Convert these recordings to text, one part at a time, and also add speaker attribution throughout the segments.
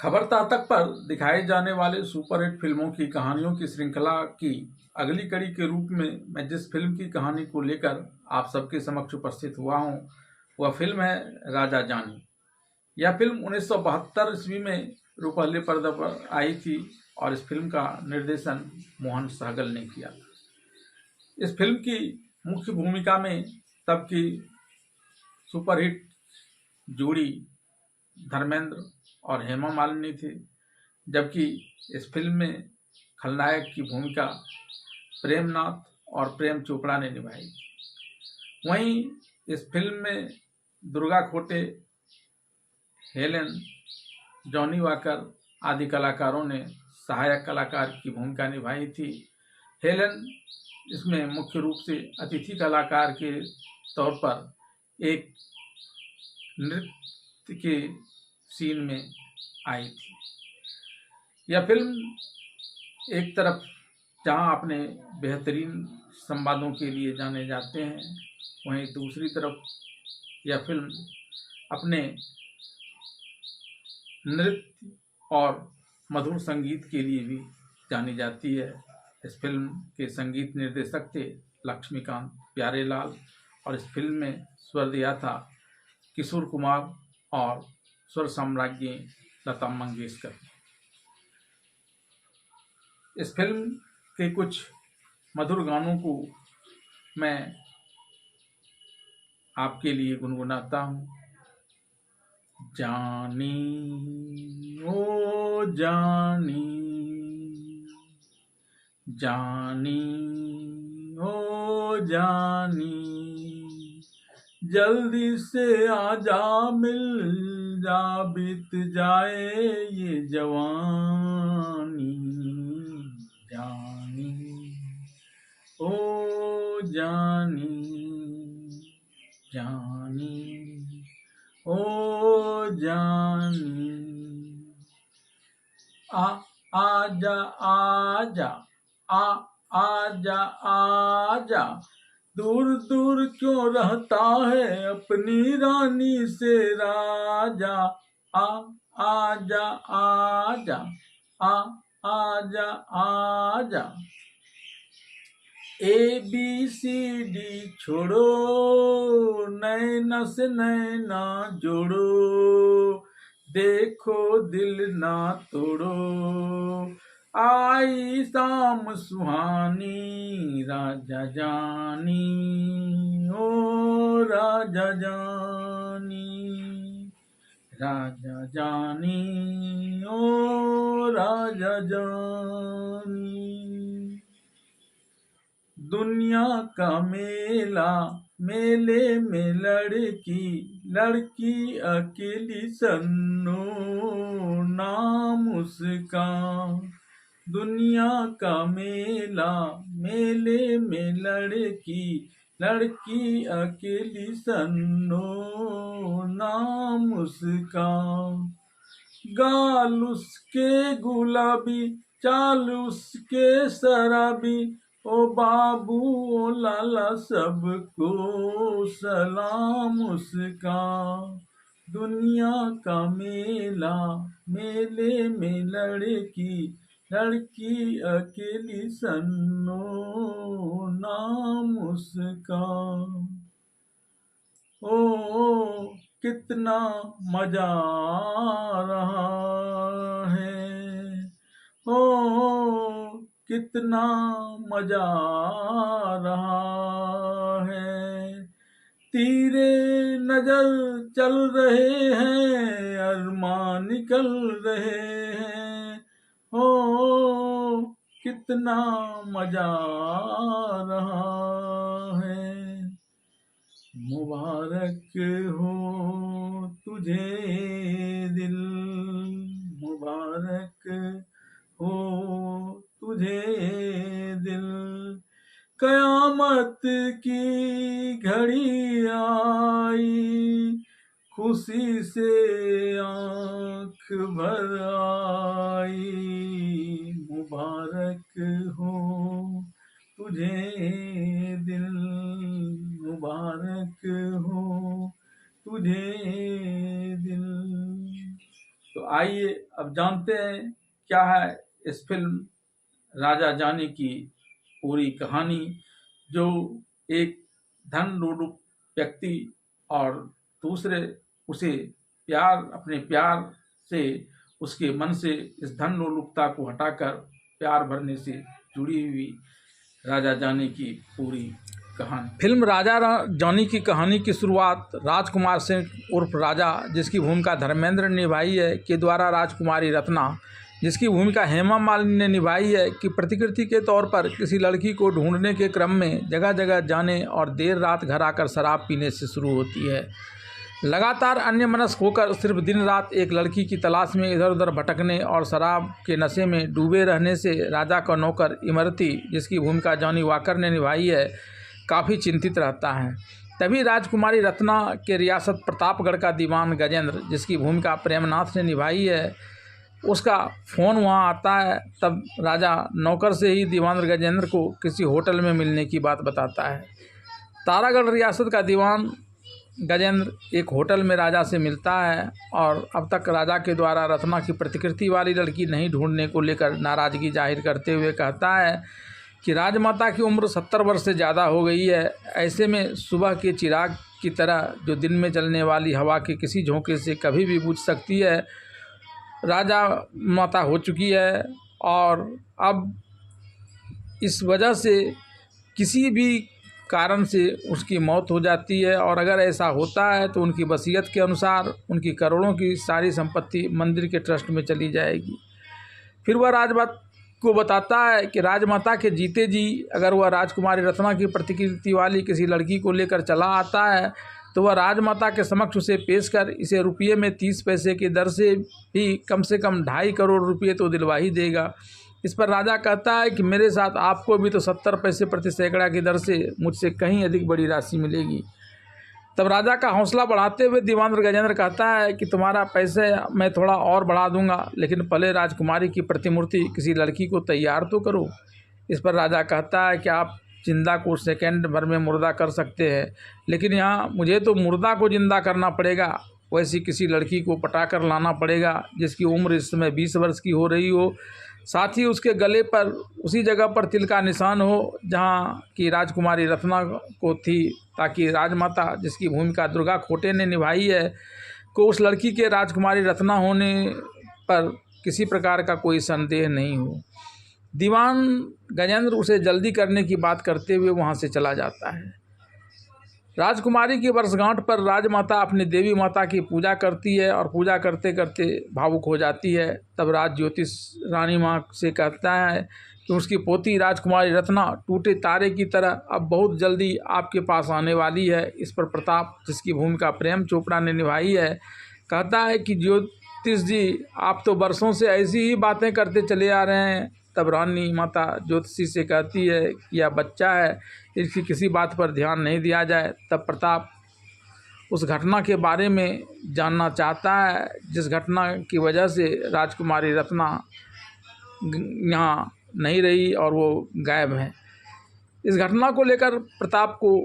Speaker 1: खबरदार तक पर दिखाए जाने वाले सुपरहिट फिल्मों की कहानियों की श्रृंखला की अगली कड़ी के रूप में मैं जिस फिल्म की कहानी को लेकर आप सबके समक्ष उपस्थित हुआ हूं, वह फिल्म है राजा जानी। यह फिल्म 1972 ईस्वी में रूपहल्ली पर्दे पर आई थी और इस फिल्म का निर्देशन मोहन सहगल ने किया। इस फिल्म की मुख्य भूमिका में तब की सुपरहिट जोड़ी धर्मेंद्र और हेमा मालिनी थी, जबकि इस फिल्म में खलनायक की भूमिका प्रेमनाथ और प्रेम चोपड़ा ने निभाई। वहीं इस फिल्म में दुर्गा खोटे, हेलेन, जॉनी वॉकर आदि कलाकारों ने सहायक कलाकार की भूमिका निभाई थी। हेलेन इसमें मुख्य रूप से अतिथि कलाकार के तौर पर एक नृत्य के सीन में आई थी। यह फिल्म एक तरफ जहां अपने बेहतरीन संवादों के लिए जाने जाते हैं, वहीं दूसरी तरफ यह फिल्म अपने नृत्य और मधुर संगीत के लिए भी जानी जाती है। इस फिल्म के संगीत निर्देशक थे लक्ष्मीकांत प्यारेलाल और इस फिल्म में स्वर दिया था किशोर कुमार और स्वर साम्राज्ञी लता मंगेशकर। इस फिल्म के कुछ मधुर गानों को मैं आपके लिए गुनगुनाता हूँ। जानी ओ जानी, जानी ओ जानी, जल्दी से आजा मिल जा, बीत जाए ये जवानी। जानी ओ जानी, जानी ओ जानी, आजा आजा, आजा आजा, दूर दूर क्यों रहता है अपनी रानी से राजा। आजा आजा, आजा आजा, ABCD छोड़ो, नैना से नैना जोड़ो, देखो दिल ना तोड़ो, आई शाम सुहानी, राजा जानी ओ राजा जानी, राजा जानी ओ राजा जानी। दुनिया का मेला, मेले में लड़की, लड़की अकेली सन्नो, नाम उसका। दुनिया का मेला, मेले में लड़की, लड़की अकेली सन्नो, नाम उसका। गाल उसके गुलाबी, चाल उसके शराबी, ओ बाबू ओ लाला सबको सलाम उसका। दुनिया का मेला, मेले में लड़की, लड़की अकेली सन्नो, नाम उसका। ओ कितना मजा आ रहा है, ओ कितना मजा आ रहा है, तीरे नजर चल रहे हैं, अरमान निकल रहे हैं, ओ कितना मजा आ रहा है। मुबारक हो तुझे दिल, मुबारक हो तुझे दिल, कयामत की घड़ी आई, खुशी से आँख भर आई, मुबारक हो तुझे दिल, मुबारक हो तुझे दिल। तो आइए अब जानते हैं क्या है इस फिल्म राजा जानी की पूरी कहानी, जो एक धन लोलुप व्यक्ति और दूसरे उसे अपने प्यार से, उसके मन से इस धन लोलुपता को हटाकर प्यार भरने से जुड़ी हुई राजा जानी की पूरी कहानी। फिल्म राजा जानी की कहानी की शुरुआत राजकुमार सिंह उर्फ राजा, जिसकी भूमिका धर्मेंद्र ने निभाई है, के द्वारा राजकुमारी रत्ना, जिसकी भूमिका हेमा मालिनी ने निभाई है, कि प्रतिकृति के तौर पर किसी लड़की को ढूंढने के क्रम में जगह जगह जाने और देर रात घर आकर शराब पीने से शुरू होती है। लगातार अन्यमनस्क होकर सिर्फ दिन रात एक लड़की की तलाश में इधर उधर भटकने और शराब के नशे में डूबे रहने से राजा का नौकर इमरती, जिसकी भूमिका जॉनी वॉकर ने निभाई है, काफ़ी चिंतित रहता है। तभी राजकुमारी रत्ना के रियासत प्रतापगढ़ का दीवान गजेंद्र, जिसकी भूमिका प्रेमनाथ ने निभाई है, उसका फ़ोन वहां आता है। तब राजा नौकर से ही दीवान गजेंद्र को किसी होटल में मिलने की बात बताता है। तारागढ़ रियासत का दीवान गजेंद्र एक होटल में राजा से मिलता है और अब तक राजा के द्वारा रत्ना की प्रतिकृति वाली लड़की नहीं ढूंढने को लेकर नाराज़गी जाहिर करते हुए कहता है कि राजमाता की उम्र 70 वर्ष से ज़्यादा हो गई है। ऐसे में सुबह के चिराग की तरह जो दिन में चलने वाली हवा के किसी झोंके से कभी भी बुझ सकती है, राजा माता हो चुकी है और अब इस वजह से किसी भी कारण से उसकी मौत हो जाती है, और अगर ऐसा होता है तो उनकी वसीयत के अनुसार उनकी करोड़ों की सारी संपत्ति मंदिर के ट्रस्ट में चली जाएगी। फिर वह राजमाता को बताता है कि राजमाता के जीते जी अगर वह राजकुमारी रत्ना की प्रतिकृति वाली किसी लड़की को लेकर चला आता है तो वह राजमाता के समक्ष उसे पेश कर इसे रुपये में 30 पैसे की दर से भी कम 2.5 करोड़ रुपये तो दिलवा ही देगा। इस पर राजा कहता है कि मेरे साथ आपको भी तो 70 पैसे प्रति सैकड़ा की दर से मुझसे कहीं अधिक बड़ी राशि मिलेगी। तब राजा का हौसला बढ़ाते हुए दीवान गजेंद्र कहता है कि तुम्हारा पैसे मैं थोड़ा और बढ़ा दूंगा, लेकिन पहले राजकुमारी की प्रतिमूर्ति किसी लड़की को तैयार तो करो। इस पर राजा कहता है कि आप जिंदा को सेकंड भर में मुर्दा कर सकते हैं, लेकिन यहाँ मुझे तो मुर्दा को जिंदा करना पड़ेगा। वैसी किसी लड़की को पटा कर लाना पड़ेगा जिसकी उम्र इस समय 20 वर्ष की हो रही हो, साथ ही उसके गले पर उसी जगह पर तिल का निशान हो जहाँ की राजकुमारी रत्ना को थी, ताकि राजमाता, जिसकी भूमिका दुर्गा खोटे ने निभाई है, को उस लड़की के राजकुमारी रत्ना होने पर किसी प्रकार का कोई संदेह नहीं हो। दीवान गजेंद्र उसे जल्दी करने की बात करते हुए वहाँ से चला जाता है। राजकुमारी की वर्षगांठ पर राजमाता अपनी देवी माता की पूजा करती है और पूजा करते करते भावुक हो जाती है। तब राज ज्योतिष रानी माँ से कहता है कि उसकी पोती राजकुमारी रत्ना टूटे तारे की तरह अब बहुत जल्दी आपके पास आने वाली है। इस पर प्रताप, जिसकी भूमिका प्रेम चोपड़ा ने निभाई है, कहता है कि ज्योतिष जी, आप तो वर्षों से ऐसी ही बातें करते चले आ रहे हैं। तब रानी माता ज्योतिषी से कहती है कि यह बच्चा है, इसकी किसी बात पर ध्यान नहीं दिया जाए। तब प्रताप उस घटना के बारे में जानना चाहता है जिस घटना की वजह से राजकुमारी रत्ना यहाँ नहीं रही और वो गायब है। इस घटना को लेकर प्रताप को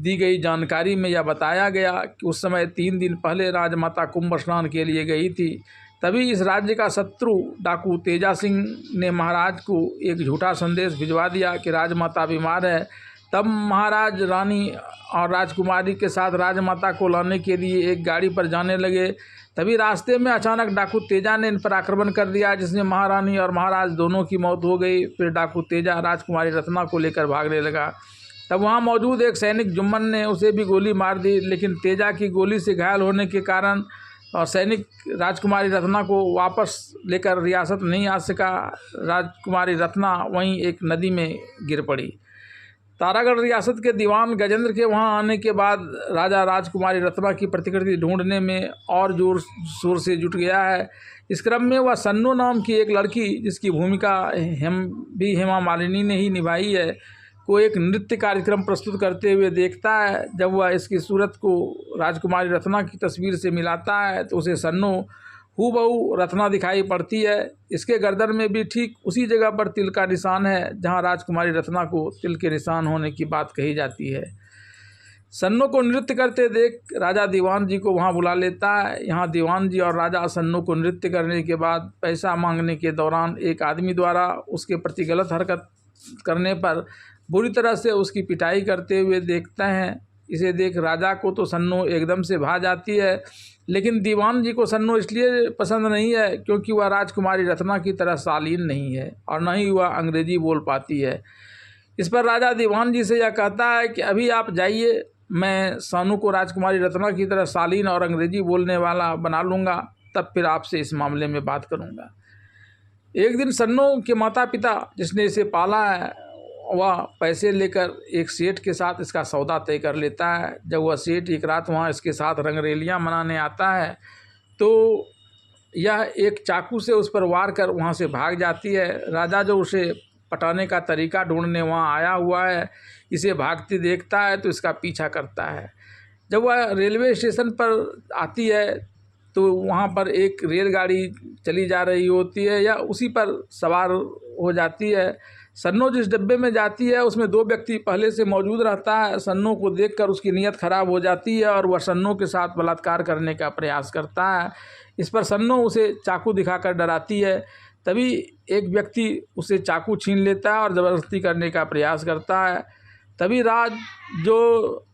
Speaker 1: दी गई जानकारी में यह बताया गया कि उस समय 3 दिन पहले राजमाता कुंभ स्नान के लिए गई थी। तभी इस राज्य का शत्रु डाकू तेजा सिंह ने महाराज को एक झूठा संदेश भिजवा दिया कि राजमाता बीमार है। तब महाराज रानी और राजकुमारी के साथ राजमाता को लाने के लिए एक गाड़ी पर जाने लगे। तभी रास्ते में अचानक डाकू तेजा ने इन पर आक्रमण कर दिया, जिसमें महारानी और महाराज दोनों की मौत हो गई। फिर डाकू तेजा राजकुमारी रत्ना को लेकर भागने लगा। तब वहाँ मौजूद एक सैनिक जुम्मन ने उसे भी गोली मार दी, लेकिन तेजा की गोली से घायल होने के कारण और सैनिक राजकुमारी रत्ना को वापस लेकर रियासत नहीं आ सका। राजकुमारी रत्ना वहीं एक नदी में गिर पड़ी। तारागढ़ रियासत के दीवान गजेंद्र के वहां आने के बाद राजा राजकुमारी रत्ना की प्रतिकृति ढूंढने में और जोर शोर से जुट गया है। इस क्रम में वह सन्नू नाम की एक लड़की, जिसकी भूमिका हेमा मालिनी ने ही निभाई है, को एक नृत्य कार्यक्रम प्रस्तुत करते हुए देखता है। जब वह इसकी सूरत को राजकुमारी रत्ना की तस्वीर से मिलाता है तो उसे सन्नू हूबहू रत्ना दिखाई पड़ती है। इसके गर्दन में भी ठीक उसी जगह पर तिल का निशान है जहां राजकुमारी रत्ना को तिल के निशान होने की बात कही जाती है। सन्नो को नृत्य करते देख राजा दीवान जी को वहाँ बुला लेता है। यहाँ दीवान जी और राजा सन्नो को नृत्य करने के बाद पैसा मांगने के दौरान एक आदमी द्वारा उसके प्रति गलत हरकत करने पर बुरी तरह से उसकी पिटाई करते हुए देखते हैं। इसे देख राजा को तो सन्नो एकदम से भा जाती है, लेकिन दीवान जी को सन्नो इसलिए पसंद नहीं है क्योंकि वह राजकुमारी रत्ना की तरह शालीन नहीं है और न ही वह अंग्रेजी बोल पाती है। इस पर राजा दीवान जी से यह कहता है कि अभी आप जाइए, मैं सानू को राजकुमारी रत्ना की तरह शालीन और अंग्रेजी बोलने वाला बना लूँगा, तब फिर आपसे इस मामले में बात करूँगा। एक दिन सन्नो के माता पिता जिसने इसे पाला है वह पैसे लेकर एक सेठ के साथ इसका सौदा तय कर लेता है। जब वह सेठ एक रात वहाँ इसके साथ रंगरेलियाँ मनाने आता है तो यह एक चाकू से उस पर वार कर वहाँ से भाग जाती है। राजा जो उसे पटाने का तरीका ढूंढने वहाँ आया हुआ है, इसे भागती देखता है तो इसका पीछा करता है। जब वह रेलवे स्टेशन पर आती है तो वहाँ पर एक रेलगाड़ी चली जा रही होती है या उसी पर सवार हो जाती है। सन्नो जिस डब्बे में जाती है उसमें 2 व्यक्ति पहले से मौजूद रहता है। सन्नो को देखकर उसकी नीयत खराब हो जाती है और वह सन्नो के साथ बलात्कार करने का प्रयास करता है। इस पर सन्नो उसे चाकू दिखाकर डराती है। तभी एक व्यक्ति उसे चाकू छीन लेता है और ज़बरदस्ती करने का प्रयास करता है। तभी राज जो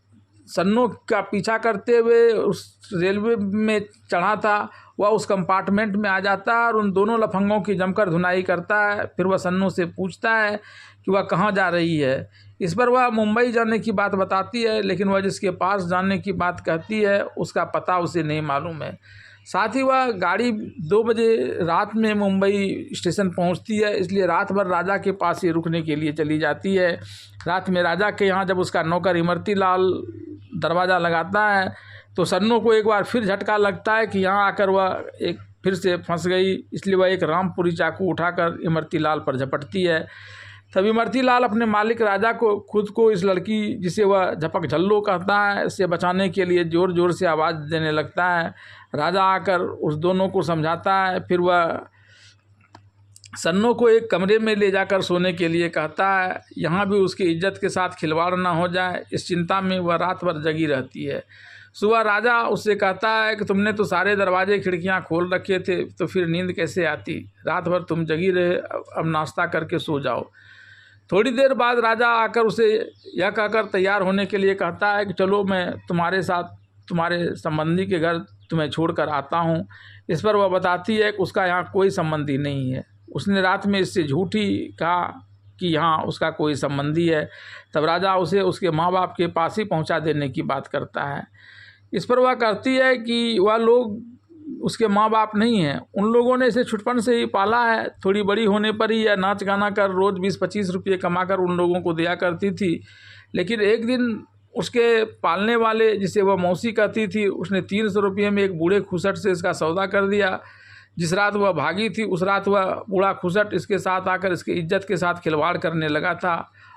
Speaker 1: सन्नो का पीछा करते हुए उस रेलवे में चढ़ा था वह उस कंपार्टमेंट में आ जाता है और उन दोनों लफंगों की जमकर धुनाई करता है। फिर वह सन्नो से पूछता है कि वह कहाँ जा रही है। इस पर वह मुंबई जाने की बात बताती है, लेकिन वह जिसके पास जाने की बात कहती है उसका पता उसे नहीं मालूम है। साथ ही वह गाड़ी 2 बजे रात में मुंबई स्टेशन पहुंचती है, इसलिए रात भर राजा के पास ही रुकने के लिए चली जाती है। रात में राजा के यहाँ जब उसका नौकर इमरती लाल दरवाज़ा लगाता है तो सन्नो को एक बार फिर झटका लगता है कि यहाँ आकर वह एक फिर से फंस गई, इसलिए वह एक रामपुरी चाकू उठाकर इमरती लाल पर झपटती है। तब इमरती लाल अपने मालिक राजा को खुद को इस लड़की जिसे वह झपक झल्लो कहता है इससे बचाने के लिए ज़ोर ज़ोर से आवाज़ देने लगता है। राजा आकर उस दोनों को समझाता है। फिर वह सन्नो को एक कमरे में ले जाकर सोने के लिए कहता है। यहाँ भी उसकी इज्जत के साथ खिलवाड़ ना हो जाए, इस चिंता में वह रात भर जगी रहती है। सुबह राजा उससे कहता है कि तुमने तो सारे दरवाजे खिड़कियाँ खोल रखे थे, तो फिर नींद कैसे आती? रात भर तुम जगी रहे, अब नाश्ता करके सो जाओ। थोड़ी देर बाद राजा आकर उसे यह कहकर तैयार होने के लिए कहता है कि चलो मैं तुम्हारे साथ तुम्हारे संबंधी के घर तुम्हें छोड़कर आता हूँ। इस पर वह बताती है कि उसका यहाँ कोई संबंधी नहीं है। उसने रात में इससे झूठी कहा कि यहाँ उसका कोई संबंधी है। तब राजा उसे उसके माँ बाप के पास ही पहुँचा देने की बात करता है। इस पर वह कहती है कि वह लोग उसके माँ बाप नहीं हैं, उन लोगों ने इसे छुटपन से ही पाला है। थोड़ी बड़ी होने पर ही यह नाच गाना कर रोज़ 20-25 रुपये कमा कर उन लोगों को दिया करती थी। लेकिन एक दिन उसके पालने वाले जिसे वह मौसी कहती थी उसने 300 रुपये में एक बूढ़े खुसट से इसका सौदा कर दिया। जिस रात वह भागी थी उस रात वह बूढ़ा खुसट इसके साथ आकर इसकी इज्जत के साथ खिलवाड़ करने लगा था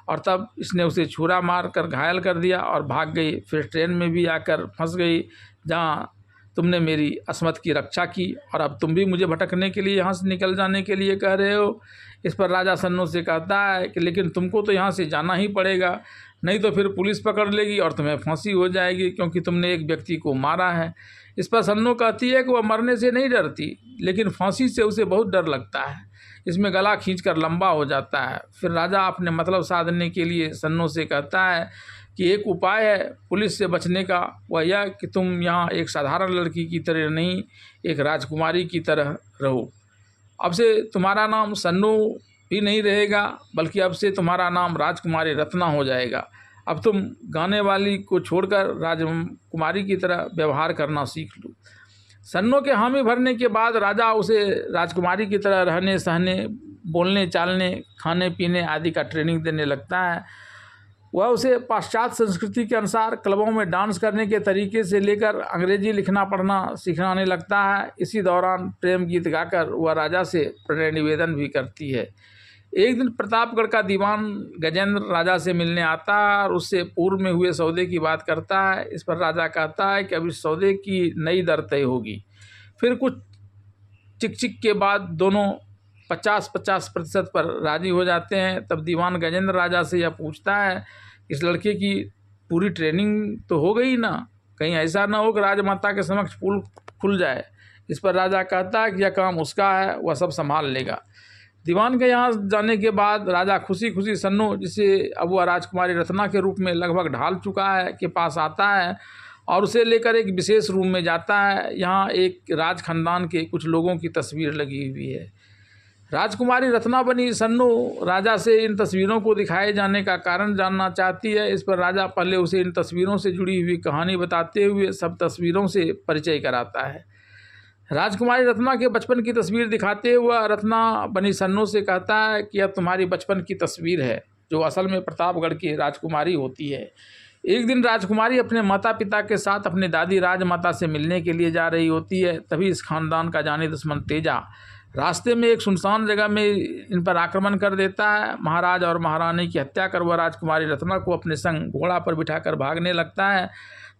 Speaker 1: और तब इसने उसे छुरा मार कर घायल कर दिया और भाग गई। फिर ट्रेन में भी आकर फंस गई जहाँ तुमने मेरी असमत की रक्षा की और अब तुम भी मुझे भटकने के लिए यहाँ से निकल जाने के लिए कह रहे हो। इस पर राजा सन्नो से कहता है कि लेकिन तुमको तो यहाँ से जाना ही पड़ेगा, नहीं तो फिर पुलिस पकड़ लेगी और तुम्हें फांसी हो जाएगी क्योंकि तुमने एक व्यक्ति को मारा है। इस पर सन्नो कहती है कि वह मरने से नहीं डरती, लेकिन फांसी से उसे बहुत डर लगता है, इसमें गला खींचकर लंबा हो जाता है। फिर राजा अपने मतलब साधने के लिए सन्नो से कहता है कि एक उपाय है पुलिस से बचने का, वह यह कि तुम यहाँ एक साधारण लड़की की तरह नहीं, एक राजकुमारी की तरह रहो। अब से तुम्हारा नाम सन्नो भी नहीं रहेगा, बल्कि अब से तुम्हारा नाम राजकुमारी रत्ना हो जाएगा। अब तुम गाने वाली को छोड़कर राजकुमारी की तरह व्यवहार करना सीख लो। सन्नो के हामी भरने के बाद राजा उसे राजकुमारी की तरह रहने सहने, बोलने चालने, खाने पीने आदि का ट्रेनिंग देने लगता है। वह उसे पाश्चात्य संस्कृति के अनुसार क्लबों में डांस करने के तरीके से लेकर अंग्रेजी लिखना पढ़ना सिखाने लगता है। इसी दौरान प्रेम गीत गाकर वह राजा से प्रणय निवेदन भी करती है। एक दिन प्रतापगढ़ का दीवान गजेंद्र राजा से मिलने आता है और उससे पूर्व में हुए सौदे की बात करता है। इस पर राजा कहता है कि अब इस सौदे की नई दर तय होगी। फिर कुछ चिक के बाद दोनों 50-50% पर राजी हो जाते हैं। तब दीवान गजेंद्र राजा से यह पूछता है इस लड़के की पूरी ट्रेनिंग तो हो गई ना, कहीं ऐसा ना हो कि राजमाता के समक्ष पुल खुल जाए। इस पर राजा कहता है कि यह काम उसका है, वह सब संभाल लेगा। दीवान के यहाँ जाने के बाद राजा खुशी खुशी सन्नो, जिसे अब वह राजकुमारी रत्ना के रूप में लगभग ढाल चुका है, के पास आता है और उसे लेकर एक विशेष रूम में जाता है। यहाँ एक राज खानदान के कुछ लोगों की तस्वीर लगी हुई है। राजकुमारी रत्ना बनी सन्नो राजा से इन तस्वीरों को दिखाए जाने का कारण जानना चाहती है। इस पर राजा पहले उसे इन तस्वीरों से जुड़ी हुई कहानी बताते हुए सब तस्वीरों से परिचय कराता है। राजकुमारी रत्ना के बचपन की तस्वीर दिखाते हुए रत्ना बनी सन्नो से कहता है कि यह तुम्हारी बचपन की तस्वीर है, जो असल में प्रतापगढ़ की राजकुमारी होती है। एक दिन राजकुमारी अपने माता पिता के साथ अपनी दादी राजमाता से मिलने के लिए जा रही होती है। तभी इस खानदान का जानी दुश्मन तेजा रास्ते में एक सुनसान जगह में इन पर आक्रमण कर देता है। महाराज और महारानी की हत्या कर वह राजकुमारी रत्ना को अपने संग घोड़ा पर बिठाकर भागने लगता है।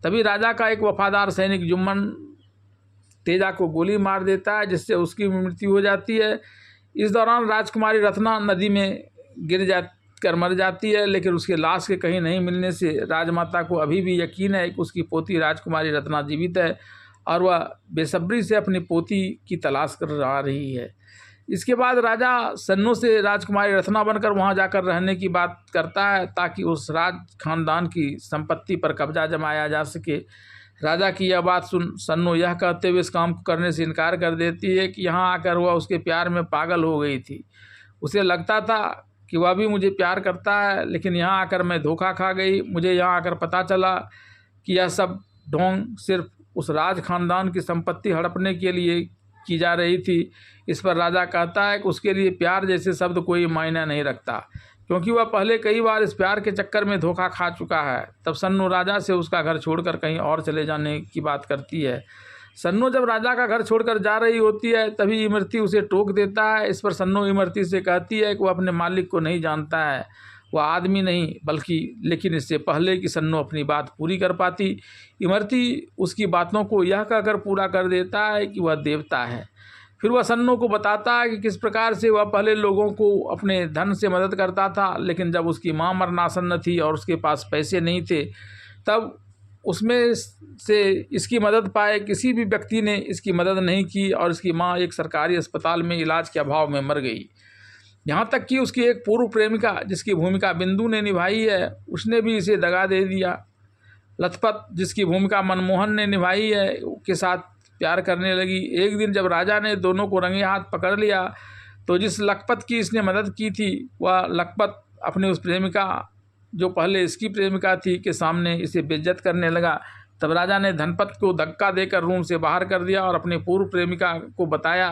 Speaker 1: तभी राजा का एक वफादार सैनिक जुम्मन तेजा को गोली मार देता है, जिससे उसकी मृत्यु हो जाती है। इस दौरान राजकुमारी रत्ना नदी में कर मर जाती है, लेकिन उसके लाश के कहीं नहीं मिलने से राजमाता को अभी भी यकीन है कि उसकी पोती राजकुमारी रत्ना जीवित है और वह बेसब्री से अपनी पोती की तलाश कर रही है। इसके बाद राजा सन्नो से राजकुमारी रत्ना बनकर वहां जाकर रहने की बात करता है, ताकि उस राज खानदान की संपत्ति पर कब्जा जमाया जा सके। राजा की यह बात सुन सन्नो यह कहते हुए इस काम को करने से इनकार कर देती है कि यहाँ आकर वह उसके प्यार में पागल हो गई थी। उसे लगता था कि वह भी मुझे प्यार करता है, लेकिन यहाँ आकर मैं धोखा खा गई। मुझे यहाँ आकर पता चला कि यह सब ढोंग सिर्फ उस राज खानदान की संपत्ति हड़पने के लिए की जा रही थी। इस पर राजा कहता है कि उसके लिए प्यार जैसे शब्द कोई मायने नहीं रखता, क्योंकि वह पहले कई बार इस प्यार के चक्कर में धोखा खा चुका है। तब सन्नो राजा से उसका घर छोड़कर कहीं और चले जाने की बात करती है। सन्नो जब राजा का घर छोड़कर जा रही होती है, तभी इमरती उसे टोक देता है। इस पर सन्नो इमरती से कहती है कि वह अपने मालिक को नहीं जानता है, वह आदमी नहीं बल्कि, लेकिन इससे पहले कि सन्नो अपनी बात पूरी कर पाती, इमरती उसकी बातों को यह कहकर पूरा कर देता है कि वह देवता है। फिर वह सन्नो को बताता है कि किस प्रकार से वह पहले लोगों को अपने धन से मदद करता था, लेकिन जब उसकी माँ मरनासन्न थी और उसके पास पैसे नहीं थे, तब उसमें से इसकी मदद पाए किसी भी व्यक्ति ने इसकी मदद नहीं की और इसकी माँ एक सरकारी अस्पताल में इलाज के अभाव में मर गई। यहाँ तक कि उसकी एक पूर्व प्रेमिका, जिसकी भूमिका बिंदु ने निभाई है, उसने भी इसे दगा दे दिया। लथपत, जिसकी भूमिका मनमोहन ने निभाई है, के साथ प्यार करने लगी। एक दिन जब राजा ने दोनों को रंगे हाथ पकड़ लिया, तो जिस लखपत की इसने मदद की थी, वह लखपत अपनी उस प्रेमिका, जो पहले इसकी प्रेमिका थी, के सामने इसे बेइज्जत करने लगा। तब राजा ने धनपत को धक्का देकर रूम से बाहर कर दिया और अपनी पूर्व प्रेमिका को बताया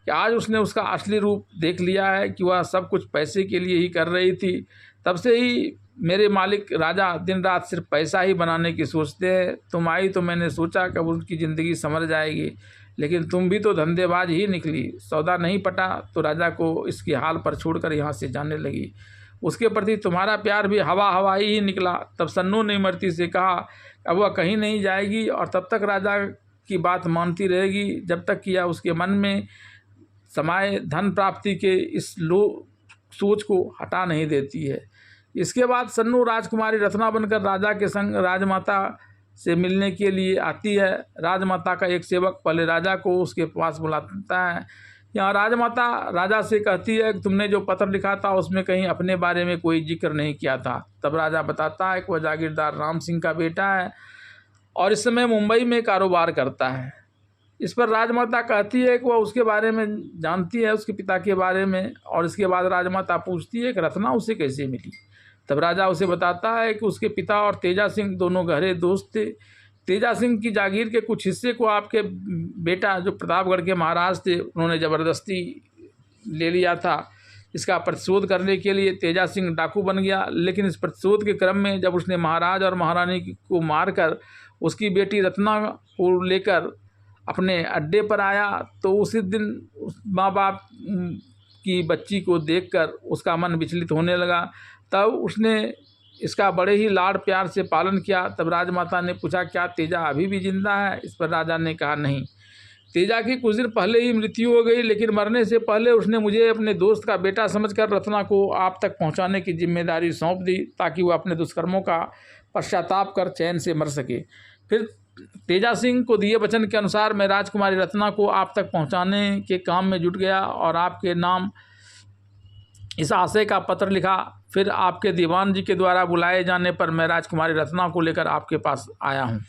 Speaker 1: कि आज उसने उसका असली रूप देख लिया है, कि वह सब कुछ पैसे के लिए ही कर रही थी। तब से ही मेरे मालिक राजा दिन रात सिर्फ पैसा ही बनाने की सोचते हैं। तुम आई तो मैंने सोचा कि उनकी ज़िंदगी संवर जाएगी, लेकिन तुम भी तो धंधेबाज ही निकली। सौदा नहीं पटा तो राजा को इसके हाल पर छोड़कर यहाँ से जाने लगी। उसके प्रति तुम्हारा प्यार भी हवा हवाई ही निकला। तब सन्नो ने इमरती से कहा अब वह कहीं नहीं जाएगी और तब तक राजा की बात मानती रहेगी, जब तक कि यह उसके मन में समाये धन प्राप्ति के इस सोच को हटा नहीं देती है। इसके बाद सन्नो राजकुमारी रत्ना बनकर राजा के संग राजमाता से मिलने के लिए आती है। राजमाता का एक सेवक पहले राजा को उसके पास बुलाता है। यहाँ राजमाता राजा से कहती है कि तुमने जो पत्र लिखा था उसमें कहीं अपने बारे में कोई जिक्र नहीं किया था। तब राजा बताता है कि वह जागीरदार राम सिंह का बेटा है और इस समय मुंबई में कारोबार करता है। इस पर राजमाता कहती है कि वह उसके बारे में जानती है, उसके पिता के बारे में। और इसके बाद राजमाता पूछती है कि रत्ना उसे कैसे मिली। तब राजा उसे बताता है कि उसके पिता और तेजा सिंह दोनों गहरे दोस्त थे। तेजा सिंह की जागीर के कुछ हिस्से को आपके बेटा, जो प्रतापगढ़ के महाराज थे, उन्होंने ज़बरदस्ती ले लिया था। इसका प्रतिशोध करने के लिए तेजा सिंह डाकू बन गया, लेकिन इस प्रतिशोध के क्रम में जब उसने महाराज और महारानी को मारकर उसकी बेटी रत्ना को लेकर अपने अड्डे पर आया, तो उसी दिन माँ बाप की बच्ची को देखकर उसका मन विचलित होने लगा। तब उसने इसका बड़े ही लाड़ प्यार से पालन किया। तब राजमाता ने पूछा क्या तेजा अभी भी जिंदा है। इस पर राजा ने कहा नहीं, तेजा की कुछ दिन पहले ही मृत्यु हो गई, लेकिन मरने से पहले उसने मुझे अपने दोस्त का बेटा समझकर रत्ना को आप तक पहुंचाने की जिम्मेदारी सौंप दी, ताकि वह अपने दुष्कर्मों का पश्चाताप कर चैन से मर सके। फिर तेजा सिंह को दिए वचन के अनुसार मैं राजकुमारी रत्ना को आप तक पहुंचाने के काम में जुट गया और आपके नाम इस आशय का पत्र लिखा। फिर आपके दीवान जी के द्वारा बुलाए जाने पर मैं राजकुमारी रत्ना को लेकर आपके पास आया हूँ।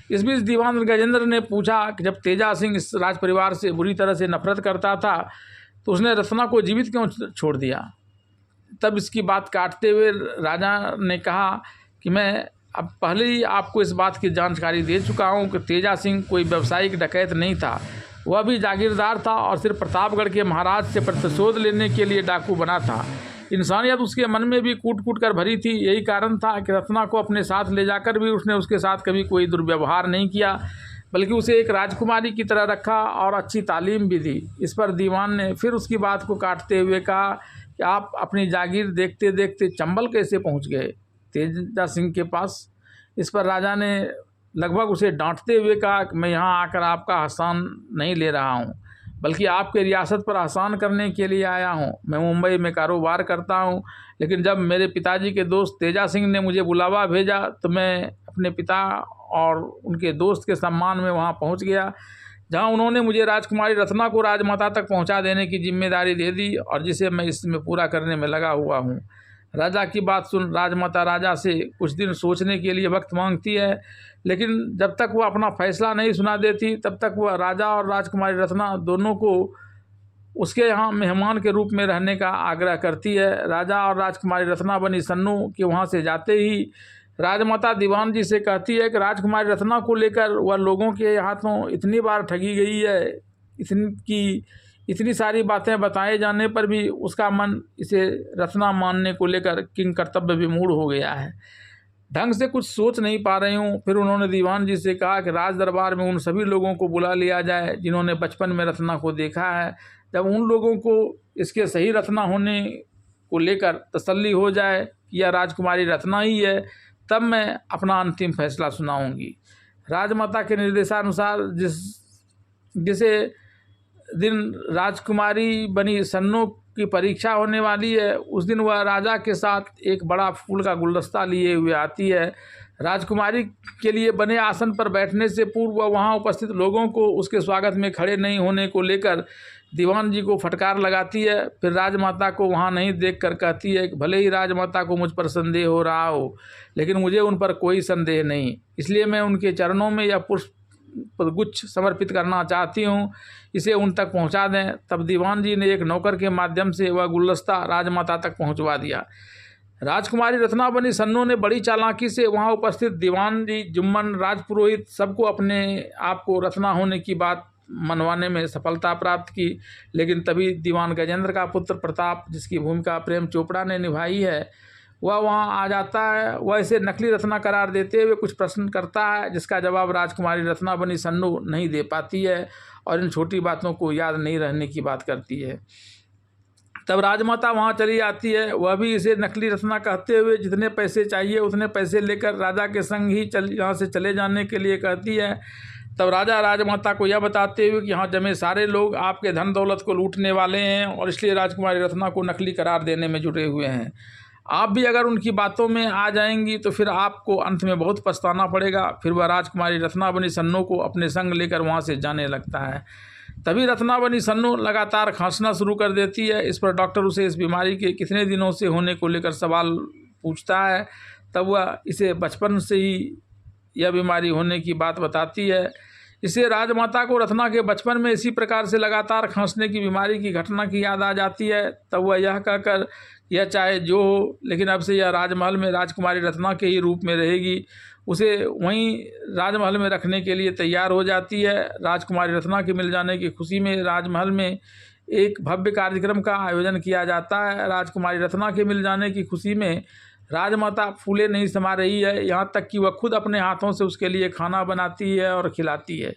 Speaker 1: इस बीच दीवान गजेंद्र ने पूछा कि जब तेजा सिंह इस राज परिवार से बुरी तरह से नफरत करता था तो उसने रत्ना को जीवित क्यों छोड़ दिया। तब इसकी बात काटते हुए राजा ने कहा कि मैं अब पहले ही आपको इस बात की जानकारी दे चुका हूँ कि तेजा सिंह कोई व्यावसायिक डकैत नहीं था, वह भी जागीरदार था और सिर्फ प्रतापगढ़ के महाराज से प्रतिशोध लेने के लिए डाकू बना था। इंसानियत उसके मन में भी कूट कूट कर भरी थी। यही कारण था कि रत्ना को अपने साथ ले जाकर भी उसने उसके साथ कभी कोई दुर्व्यवहार नहीं किया, बल्कि उसे एक राजकुमारी की तरह रखा और अच्छी तालीम भी दी। इस पर दीवान ने फिर उसकी बात को काटते हुए कहा कि आप अपनी जागीर देखते देखते चंबल कैसे पहुंच गए तेजा सिंह के पास। इस पर राजा ने लगभग उसे डांटते हुए कहा कि मैं यहाँ आकर आपका एहसान नहीं ले रहा हूँ, बल्कि आपके रियासत पर एहसान करने के लिए आया हूँ। मैं मुंबई में कारोबार करता हूँ, लेकिन जब मेरे पिताजी के दोस्त तेजा सिंह ने मुझे बुलावा भेजा तो मैं अपने पिता और उनके दोस्त के सम्मान में वहाँ पहुँच गया, जहाँ उन्होंने मुझे राजकुमारी रत्ना को राजमाता तक पहुँचा देने की जिम्मेदारी दे दी और जिसे मैं इसमें पूरा करने में लगा हुआ हूँ। राजा की बात सुन राजमाता राजा से कुछ दिन सोचने के लिए वक्त मांगती है, लेकिन जब तक वह अपना फैसला नहीं सुना देती तब तक वह राजा और राजकुमारी रत्ना दोनों को उसके यहाँ मेहमान के रूप में रहने का आग्रह करती है। राजा और राजकुमारी रत्ना बनी सन्नू के वहाँ से जाते ही राजमाता दीवान जी से कहती है कि राजकुमारी रत्ना को लेकर वह लोगों के हाथों इतनी बार ठगी गई है, इतनी सारी बातें बताए जाने पर भी उसका मन इसे रत्ना मानने को लेकर किंग कर्तव्य विमूढ़ हो गया है। ढंग से कुछ सोच नहीं पा रही हूँ। फिर उन्होंने दीवान जी से कहा कि राज दरबार में उन सभी लोगों को बुला लिया जाए जिन्होंने बचपन में रत्ना को देखा है। जब उन लोगों को इसके सही रत्ना होने को लेकर तसल्ली हो जाए कि यह राजकुमारी रत्ना ही है, तब मैं अपना अंतिम फैसला सुनाऊंगी। राजमाता के निर्देशानुसार जिसे दिन राजकुमारी बनी सन्नो की परीक्षा होने वाली है, उस दिन वह राजा के साथ एक बड़ा फूल का गुलदस्ता लिए हुए आती है। राजकुमारी के लिए बने आसन पर बैठने से पूर्व वह वहाँ उपस्थित लोगों को उसके स्वागत में खड़े नहीं होने को लेकर दीवान जी को फटकार लगाती है। फिर राजमाता को वहाँ नहीं देखकर कहती है कि भले ही राजमाता को मुझ पर संदेह हो रहा हो, लेकिन मुझे उन पर कोई संदेह नहीं, इसलिए मैं उनके चरणों में यह पुष्प गुच्छ समर्पित करना चाहती हूँ, इसे उन तक पहुँचा दें। तब दीवान जी ने एक नौकर के माध्यम से वह गुलदस्ता राजमाता तक पहुँचवा दिया। राजकुमारी रत्ना बनी सन्नो ने बड़ी चालाकी से वहाँ उपस्थित दीवान जी, जुम्मन, राजपुरोहित सबको अपने आप को रत्ना होने की बात मनवाने में सफलता प्राप्त की। लेकिन तभी दीवान गजेंद्र का पुत्र प्रताप, जिसकी भूमिका प्रेम चोपड़ा ने निभाई है, वह वहाँ आ जाता है। वह इसे नकली रत्ना करार देते हुए कुछ प्रश्न करता है, जिसका जवाब राजकुमारी रत्ना बनी सन्नो नहीं दे पाती है और इन छोटी बातों को याद नहीं रहने की बात करती है। तब राजमाता वहाँ चली आती है। वह भी इसे नकली रत्ना कहते हुए जितने पैसे चाहिए उतने पैसे लेकर राजा के संग ही यहाँ से चले जाने के लिए कहती है। तब राजा राजमाता को यह बताते हुए कि यहाँ जमे सारे लोग आपके धन दौलत को लूटने वाले हैं और इसलिए राजकुमारी रत्ना को नकली करार देने में जुटे हुए हैं। आप भी अगर उनकी बातों में आ जाएंगी तो फिर आपको अंत में बहुत पछताना पड़ेगा। फिर वह राजकुमारी रत्ना बनी सन्नो को अपने संग लेकर वहाँ से जाने लगता है। तभी रत्ना बनी सन्नो लगातार खांसना शुरू कर देती है। इस पर डॉक्टर उसे इस बीमारी के कितने दिनों से होने को लेकर सवाल पूछता है। तब वह इसे बचपन से ही यह बीमारी होने की बात बताती है। इसे राजमाता को रत्ना के बचपन में इसी प्रकार से लगातार खांसने की बीमारी की घटना की याद आ जाती है। तब वह यह कहकर यह चाहे जो हो, लेकिन अब से यह राजमहल में राजकुमारी रत्ना के ही रूप में रहेगी, उसे वहीं राजमहल में रखने के लिए तैयार हो जाती है। राजकुमारी रत्ना के मिल जाने की खुशी में राजमहल में एक भव्य कार्यक्रम का आयोजन किया जाता है। राजकुमारी रत्ना के मिल जाने की खुशी में राजमाता फूले नहीं समा रही है, यहाँ तक कि वह खुद अपने हाथों से उसके लिए खाना बनाती है और खिलाती है।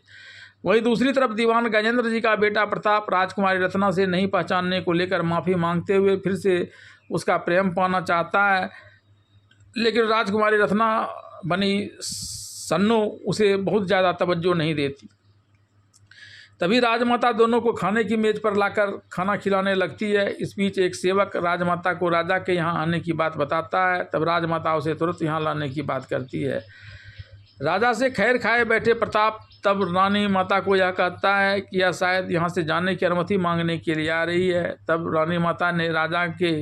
Speaker 1: वहीं दूसरी तरफ दीवान गजेंद्र जी का बेटा प्रताप राजकुमारी रत्ना से नहीं पहचानने को लेकर माफ़ी मांगते हुए फिर से उसका प्रेम पाना चाहता है, लेकिन राजकुमारी रत्ना बनी सन्नो उसे बहुत ज़्यादा तवज्जो नहीं देती। तभी राजमाता दोनों को खाने की मेज पर लाकर खाना खिलाने लगती है। इस बीच एक सेवक राजमाता को राजा के यहाँ आने की बात बताता है। तब राजमाता उसे तुरंत यहाँ लाने की बात करती है। राजा से खैर खाए बैठे प्रताप तब रानी माता को यह कहता है कि यह शायद यहाँ से जाने की अनुमति मांगने के लिए आ रही है। तब रानी माता ने राजा के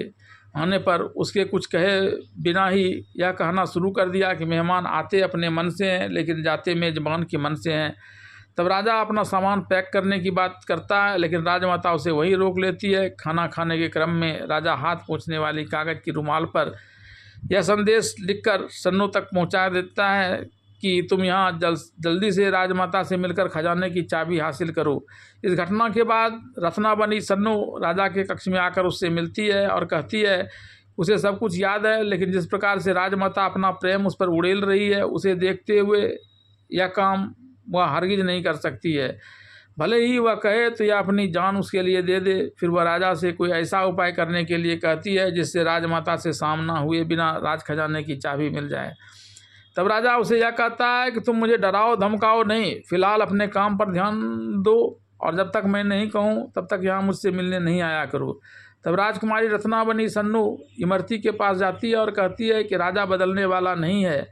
Speaker 1: आने पर उसके कुछ कहे बिना ही यह कहना शुरू कर दिया कि मेहमान आते अपने मन से हैं, लेकिन जाते मेजबान के मन से हैं। तब राजा अपना सामान पैक करने की बात करता है, लेकिन राजमाता उसे वहीं रोक लेती है। खाना खाने के क्रम में राजा हाथ पोंछने वाली कागज़ की रुमाल पर यह संदेश लिखकर सन्नो तक पहुंचा देता है कि तुम यहाँ जल्दी से राजमाता से मिलकर खजाने की चाबी हासिल करो। इस घटना के बाद रत्ना बनी सन्नो राजा के कक्ष में आकर उससे मिलती है और कहती है उसे सब कुछ याद है, लेकिन जिस प्रकार से राजमाता अपना प्रेम उस पर उड़ेल रही है, उसे देखते हुए यह काम वह हरगिज नहीं कर सकती है। भले ही वह कहे तो यह अपनी जान उसके लिए दे दे। फिर वह राजा से कोई ऐसा उपाय करने के लिए कहती है जिससे राजमाता से सामना हुए बिना राज खजाने की चाबी मिल जाए। तब राजा उसे यह कहता है कि तुम मुझे डराओ धमकाओ नहीं, फिलहाल अपने काम पर ध्यान दो और जब तक मैं नहीं कहूँ तब तक यहाँ मुझसे मिलने नहीं आया करो। तब राजकुमारी रत्नाबनी सन्नो इमरती के पास जाती है और कहती है कि राजा बदलने वाला नहीं है,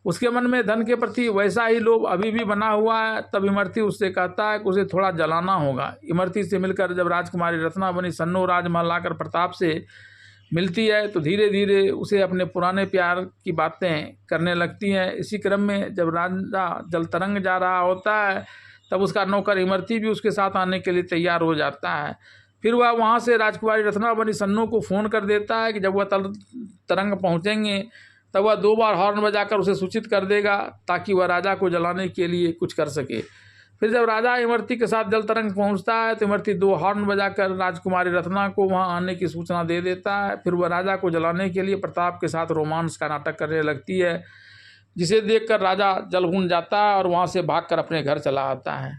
Speaker 1: उसके मन में धन के प्रति वैसा ही लोभ अभी भी बना हुआ है। तब इमरती उससे कहता है कि उसे थोड़ा जलाना होगा। इमरती से मिलकर जब राजकुमारी रत्नाबनी सन्नो राजमहल आकर प्रताप से मिलती है तो धीरे धीरे उसे अपने पुराने प्यार की बातें करने लगती हैं। इसी क्रम में जब राजा जलतरंग जा रहा होता है तब उसका नौकर इमरती भी उसके साथ आने के लिए तैयार हो जाता है। फिर वह वहाँ से राजकुमारी रत्नाबनी सन्नो को फ़ोन कर देता है कि जब वह तरंग पहुँचेंगे तब वह 2 बार हॉर्न बजाकर उसे सूचित कर देगा ताकि वह राजा को जलाने के लिए कुछ कर सके। फिर जब राजा इमरती के साथ जलतरंग पहुंचता है तो इमरती 2 हॉर्न बजाकर राजकुमारी रत्ना को वहां आने की सूचना दे देता है। फिर वह राजा को जलाने के लिए प्रताप के साथ रोमांस का नाटक करने लगती है, जिसे देखकर राजा जलभून जाता है और वहां से भागकर अपने घर चला आता है।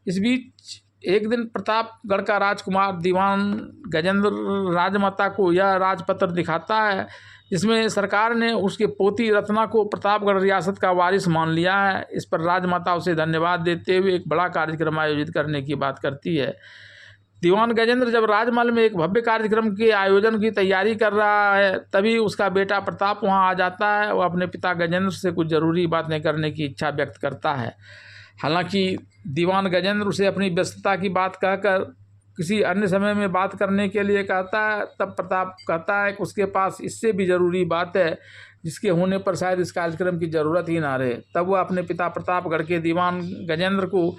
Speaker 1: इस बीच एक दिन प्रतापगढ़ का राजकुमार दीवान गजेंद्र राजमाता को यह राजपत्र दिखाता है जिसमें सरकार ने उसके पोती रत्ना को प्रतापगढ़ रियासत का वारिस मान लिया है। इस पर राजमाता उसे धन्यवाद देते हुए एक बड़ा कार्यक्रम आयोजित करने की बात करती है। दीवान गजेंद्र जब राजमहल में एक भव्य कार्यक्रम के आयोजन की तैयारी कर रहा है तभी उसका बेटा प्रताप वहां आ जाता है। वह अपने पिता गजेंद्र से कुछ ज़रूरी बातें करने की इच्छा व्यक्त करता है। हालांकि दीवान गजेंद्र उसे अपनी व्यस्तता की बात कहकर किसी अन्य समय में बात करने के लिए कहता है। तब प्रताप कहता है कि उसके पास इससे भी ज़रूरी बात है जिसके होने पर शायद इस कार्यक्रम की ज़रूरत ही ना रहे। तब वह अपने पिता प्रतापगढ़ के दीवान गजेंद्र को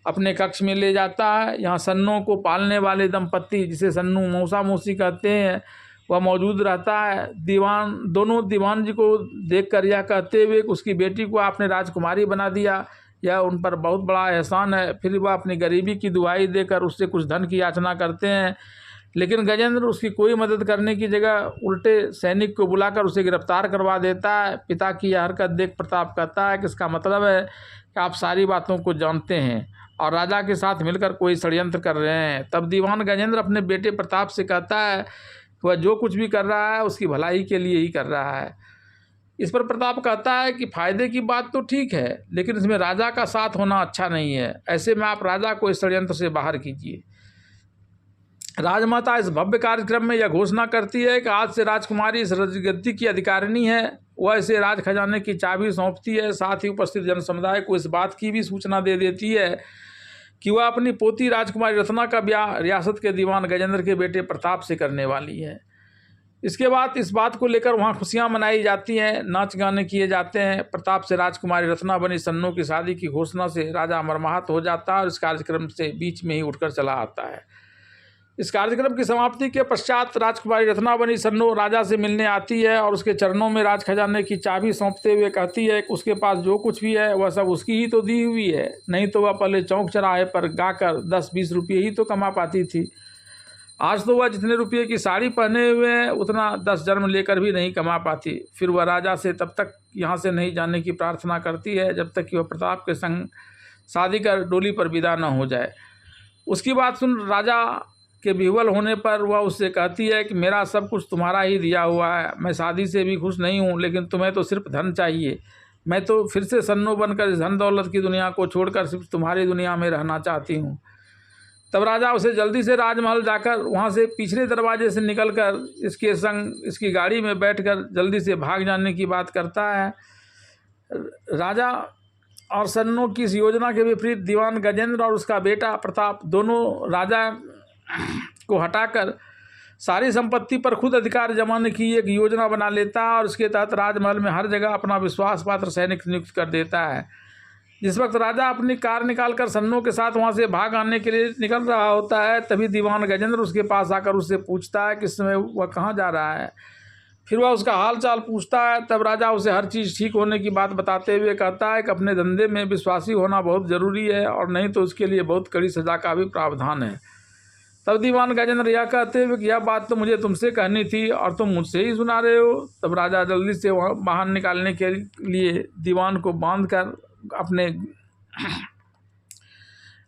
Speaker 1: अपने कक्ष में ले जाता है। यहाँ सन्नो को पालने वाले दंपत्ति, जिसे सन्नू मौसा मौसी कहते हैं, वह मौजूद रहता है। दोनों दीवान जी को देखकर यह कहते हुए कि उसकी बेटी को आपने राजकुमारी बना दिया, यह उन पर बहुत बड़ा एहसान है। फिर वह अपनी गरीबी की दुहाई देकर उससे कुछ धन की याचना करते हैं, लेकिन गजेंद्र उसकी कोई मदद करने की जगह उल्टे सैनिक को बुलाकर उसे गिरफ्तार करवा देता है। पिता की यह हरकत देख प्रताप कहता है कि इसका मतलब है कि आप सारी बातों को जानते हैं और राजा के साथ मिलकर कोई षड्यंत्र कर रहे हैं। तब दीवान गजेंद्र अपने बेटे प्रताप से कहता है कि वह जो कुछ भी कर रहा है उसकी भलाई के लिए ही कर रहा है। इस पर प्रताप कहता है कि फायदे की बात तो ठीक है, लेकिन इसमें राजा का साथ होना अच्छा नहीं है। ऐसे में आप राजा को इस षड्यंत्र से बाहर कीजिए। राजमाता इस भव्य कार्यक्रम में यह घोषणा करती है कि आज से राजकुमारी इस राजगद्दी की अधिकारिणी है। वह इसे राज खजाने की चाबी सौंपती है। साथ ही उपस्थित जन समुदाय को इस बात की भी सूचना दे देती है कि वह अपनी पोती राजकुमारी रत्ना का ब्याह रियासत के दीवान गजेंद्र के बेटे प्रताप से करने वाली है। इसके बाद इस बात को लेकर वहाँ खुशियाँ मनाई जाती हैं, नाच गाने किए जाते हैं। प्रताप से राजकुमारी रत्ना बनी सन्नो की शादी की घोषणा से राजा मर्माहत हो जाता है और इस कार्यक्रम से बीच में ही उठकर चला आता है। इस कार्यक्रम की समाप्ति के पश्चात राजकुमारी रत्ना बनी सन्नो राजा से मिलने आती है और उसके चरणों में राज खजाने की चाबी सौंपते हुए कहती है कि उसके पास जो कुछ भी है वह सब उसकी ही तो दी हुई है, नहीं तो वह पहले चौक चौराहे पर गाकर 10-20 रुपये ही तो कमा पाती थी। आज तो वह जितने रुपये की साड़ी पहने हुए हैं उतना 10 जन्म लेकर भी नहीं कमा पाती। फिर वह राजा से तब तक यहाँ से नहीं जाने की प्रार्थना करती है जब तक कि वह प्रताप के संग शादी कर डोली पर विदा न हो जाए। उसकी बात सुन राजा के विह्वल होने पर वह उससे कहती है कि मेरा सब कुछ तुम्हारा ही दिया हुआ है, मैं शादी से भी खुश नहीं हूँ, लेकिन तुम्हें तो सिर्फ धन चाहिए। मैं तो फिर से सन्नो बनकर इस धन दौलत की दुनिया को छोड़कर सिर्फ तुम्हारी दुनिया में रहना चाहती हूँ। तब राजा उसे जल्दी से राजमहल जाकर वहाँ से पिछले दरवाजे से निकलकर इसके संग इसकी गाड़ी में बैठकर जल्दी से भाग जाने की बात करता है। राजा और सन्नो की इस योजना के विपरीत दीवान गजेंद्र और उसका बेटा प्रताप दोनों राजा को हटाकर सारी संपत्ति पर खुद अधिकार जमाने की एक योजना बना लेता है और उसके तहत राजमहल में हर जगह अपना विश्वास पात्र सैनिक नियुक्त कर देता है। जिस वक्त राजा अपनी कार निकालकर सन्नो के साथ वहां से भाग आने के लिए निकल रहा होता है, तभी दीवान गजेंद्र उसके पास आकर उससे पूछता है कि इस समय वह कहाँ जा रहा है। फिर वह उसका हाल चाल पूछता है। तब राजा उसे हर चीज़ ठीक होने की बात बताते हुए कहता है कि अपने धंधे में विश्वासी होना बहुत ज़रूरी है और नहीं तो उसके लिए बहुत कड़ी सज़ा का भी प्रावधान है। तब दीवान गजेंद्र यह कहते हुए कि यह बात तो मुझे तुमसे कहनी थी और तुम मुझसे ही सुना रहे हो। तब राजा जल्दी से वहाँ बाहर निकालने के लिए दीवान को बांधकर अपने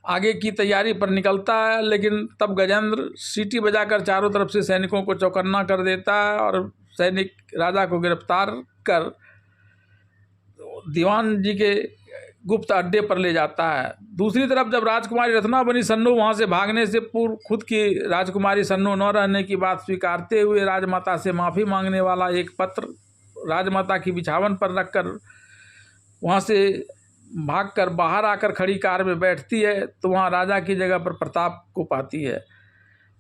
Speaker 1: आगे की तैयारी पर निकलता है, लेकिन तब गजेंद्र सीटी बजाकर चारों तरफ से सैनिकों को चौकन्ना कर देता है और सैनिक राजा को गिरफ्तार कर दीवान जी के गुप्त अड्डे पर ले जाता है। दूसरी तरफ जब राजकुमारी रत्नावनी सन्नो वहाँ से भागने से पूर्व खुद की राजकुमारी सन्नो न रहने की बात स्वीकारते हुए राजमाता से माफ़ी मांगने वाला एक पत्र राजमाता की बिछावन पर रखकर वहाँ से भागकर बाहर आकर खड़ी कार में बैठती है, तो वहाँ राजा की जगह पर प्रताप को पाती है।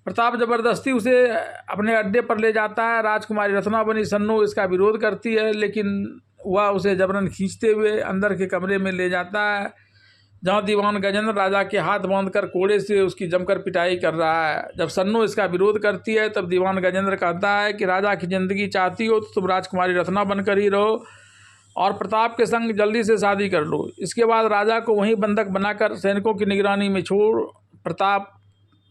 Speaker 1: प्रताप ज़बरदस्ती उसे अपने अड्डे पर ले जाता है। राजकुमारी रत्नावनी सन्नो इसका विरोध करती है, लेकिन वह उसे जबरन खींचते हुए अंदर के कमरे में ले जाता है, जहाँ दीवान गजेंद्र राजा के हाथ बांधकर कोड़े से उसकी जमकर पिटाई कर रहा है। जब सन्नो इसका विरोध करती है, तब दीवान गजेंद्र कहता है कि राजा की ज़िंदगी चाहती हो तो तुम राजकुमारी रत्ना बनकर ही रहो और प्रताप के संग जल्दी से शादी कर लो। इसके बाद राजा को वहीं बंधक बनाकर सैनिकों की निगरानी में छोड़ प्रताप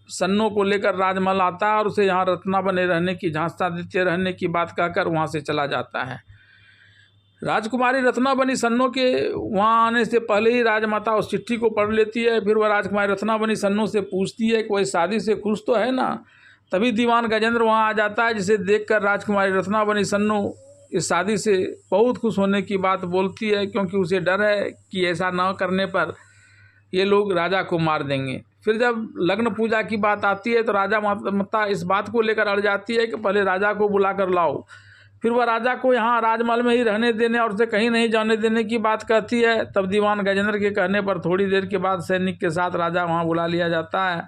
Speaker 1: सन्नो को लेकर राजमहल आता है और उसे यहाँ रत्ना बने रहने की झांसा देते रहने की बात कहकर वहाँ से चला जाता है। राजकुमारी रत्नावनी सन्नो के वहाँ आने से पहले ही राजमाता उस चिट्ठी को पढ़ लेती है। फिर वह राजकुमारी रत्नावनी सन्नो से पूछती है कि वह शादी से खुश तो है ना। तभी दीवान गजेंद्र वहाँ आ जाता है, जिसे देखकर राजकुमारी रत्नावनी सन्नो इस शादी से बहुत खुश होने की बात बोलती है, क्योंकि उसे डर है कि ऐसा न करने पर ये लोग राजा को मार देंगे। फिर जब लग्न पूजा की बात आती है तो राजा माता इस बात को लेकर अड़ जाती है कि पहले राजा को बुला कर लाओ। फिर वह राजा को यहाँ राजमहल में ही रहने देने और उसे कहीं नहीं जाने देने की बात कहती है। तब दीवान गजेंद्र के कहने पर थोड़ी देर के बाद सैनिक के साथ राजा वहाँ बुला लिया जाता है।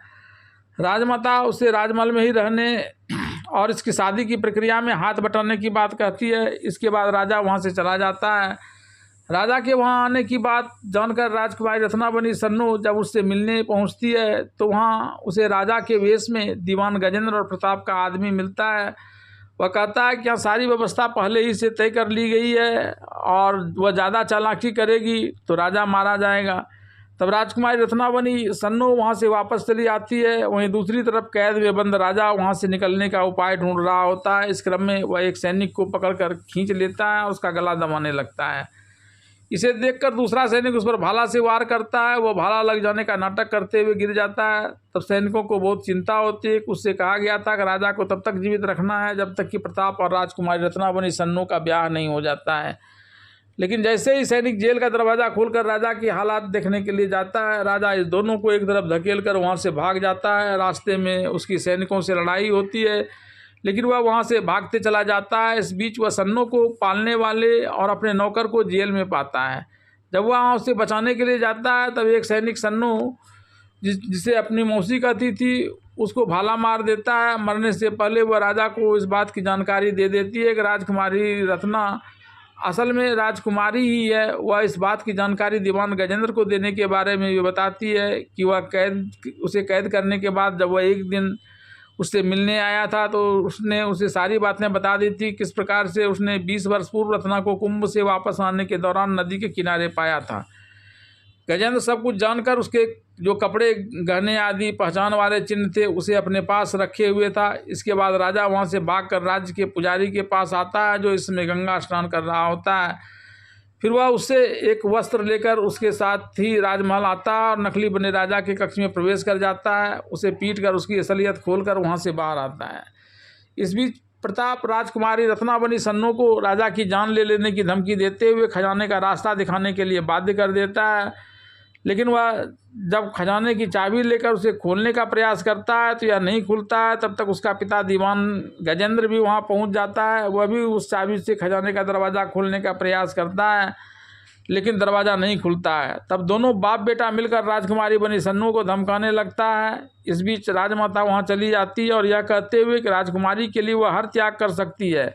Speaker 1: राजमाता उसे राजमहल में ही रहने और इसकी शादी की प्रक्रिया में हाथ बटाने की बात कहती है। इसके बाद राजा वहाँ से चला जाता है। राजा के वहाँ आने की बात जानकर राजकुमारी रत्नावनी सन्नो जब उससे मिलने पहुँचती है, तो वहाँ उसे राजा के वेश में दीवान गजेंद्र और प्रताप का आदमी मिलता है। वह कहता है कि यहाँ सारी व्यवस्था पहले ही से तय कर ली गई है और वह ज़्यादा चालाकी करेगी तो राजा मारा जाएगा। तब राजकुमारी रत्नावनी सन्नो वहाँ से वापस चली आती है। वहीं दूसरी तरफ कैद में बंद राजा वहाँ से निकलने का उपाय ढूंढ रहा होता है। इस क्रम में वह एक सैनिक को पकड़कर खींच लेता है और उसका गला दबाने लगता है। इसे देखकर दूसरा सैनिक उस पर भाला से वार करता है। वह भाला लग जाने का नाटक करते हुए गिर जाता है। तब सैनिकों को बहुत चिंता होती है कि उससे कहा गया था कि राजा को तब तक जीवित रखना है जब तक कि प्रताप और राजकुमारी रत्नावनी सन्नो का ब्याह नहीं हो जाता है। लेकिन जैसे ही सैनिक जेल का दरवाज़ा खोलकर राजा की हालात देखने के लिए जाता है, राजा इस दोनों को एक तरफ धकेल कर वहाँ से भाग जाता है। रास्ते में उसकी सैनिकों से लड़ाई होती है, लेकिन वह वहाँ से भागते चला जाता है। इस बीच वह सन्नो को पालने वाले और अपने नौकर को जेल में पाता है। जब वह वहाँ उसे बचाने के लिए जाता है, तब एक सैनिक सन्नो जिसे अपनी मौसी कहती थी उसको भाला मार देता है। मरने से पहले वह राजा को इस बात की जानकारी दे देती है कि राजकुमारी रत्ना असल में राजकुमारी ही है। वह इस बात की जानकारी दीवान गजेंद्र को देने के बारे में भी बताती है कि वह उसे कैद करने के बाद जब वह एक दिन उससे मिलने आया था तो उसने उसे सारी बातें बता दी थी, किस प्रकार से उसने 20 वर्ष पूर्व रत्ना को कुंभ से वापस आने के दौरान नदी के किनारे पाया था। गजेंद्र सब कुछ जानकर उसके जो कपड़े गहने आदि पहचान वाले चिन्ह थे उसे अपने पास रखे हुए था। इसके बाद राजा वहाँ से भागकर राज्य के पुजारी के पास आता है, जो इसमें गंगा स्नान कर रहा होता है। फिर वह उससे एक वस्त्र लेकर उसके साथ ही राजमहल आता है और नकली बने राजा के कक्ष में प्रवेश कर जाता है। उसे पीट कर उसकी असलियत खोलकर वहाँ से बाहर आता है। इस बीच प्रताप राजकुमारी रत्नावनी सन्नो को राजा की जान ले लेने की धमकी देते हुए खजाने का रास्ता दिखाने के लिए बाध्य कर देता है, लेकिन वह जब खजाने की चाबी लेकर उसे खोलने का प्रयास करता है तो यह नहीं खुलता है। तब तक उसका पिता दीवान गजेंद्र भी वहाँ पहुँच जाता है। वह भी उस चाबी से खजाने का दरवाज़ा खोलने का प्रयास करता है, लेकिन दरवाज़ा नहीं खुलता है। तब दोनों बाप बेटा मिलकर राजकुमारी बनी सन्नू को धमकाने लगता है। इस बीच राजमाता वहाँ चली जाती है और यह कहते हुए कि राजकुमारी के लिए वह हर त्याग कर सकती है,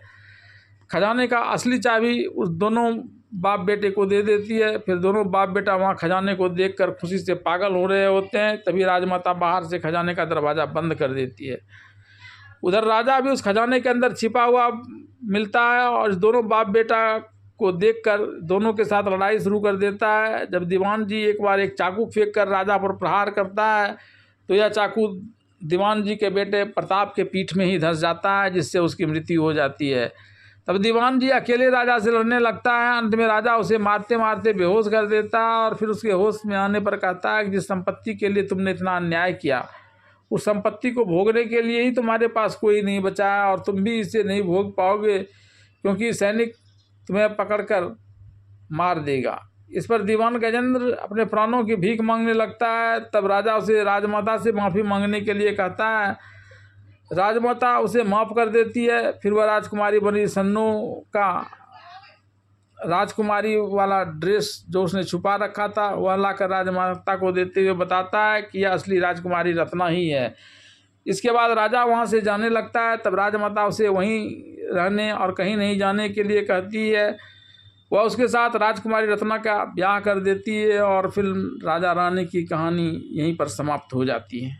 Speaker 1: खजाने का असली चाबी उस दोनों बाप बेटे को दे देती है। फिर दोनों बाप बेटा वहाँ खजाने को देखकर खुशी से पागल हो रहे होते हैं। तभी राजमाता बाहर से खजाने का दरवाज़ा बंद कर देती है। उधर राजा भी उस खजाने के अंदर छिपा हुआ मिलता है और दोनों बाप बेटा को देखकर दोनों के साथ लड़ाई शुरू कर देता है। जब दीवान जी एक बार एक चाकू फेंक कर राजा पर प्रहार करता है तो यह चाकू दीवान जी के बेटे प्रताप के पीठ में ही धंस जाता है, जिससे उसकी मृत्यु हो जाती है। तब दीवान जी अकेले राजा से लड़ने लगता है। अंत में राजा उसे मारते मारते बेहोश कर देता है और फिर उसके होश में आने पर कहता है कि जिस संपत्ति के लिए तुमने इतना अन्याय किया, उस संपत्ति को भोगने के लिए ही तुम्हारे पास कोई नहीं बचा है और तुम भी इसे नहीं भोग पाओगे, क्योंकि सैनिक तुम्हें पकड़कर मार देगा। इस पर दीवान गजेंद्र अपने प्राणों की भीख मांगने लगता है। तब राजा उसे राजमाता से माफ़ी मांगने के लिए कहता है। राजमाता उसे माफ़ कर देती है। फिर वह राजकुमारी बनी सन्नू का राजकुमारी वाला ड्रेस जो उसने छुपा रखा था वह लाकर राजमाता को देते हुए बताता है कि यह असली राजकुमारी रत्ना ही है। इसके बाद राजा वहाँ से जाने लगता है। तब राजमाता उसे वहीं रहने और कहीं नहीं जाने के लिए कहती है। वह उसके साथ राजकुमारी रत्ना का ब्याह कर देती है और फिल्म राजा रानी की कहानी यहीं पर समाप्त हो जाती है।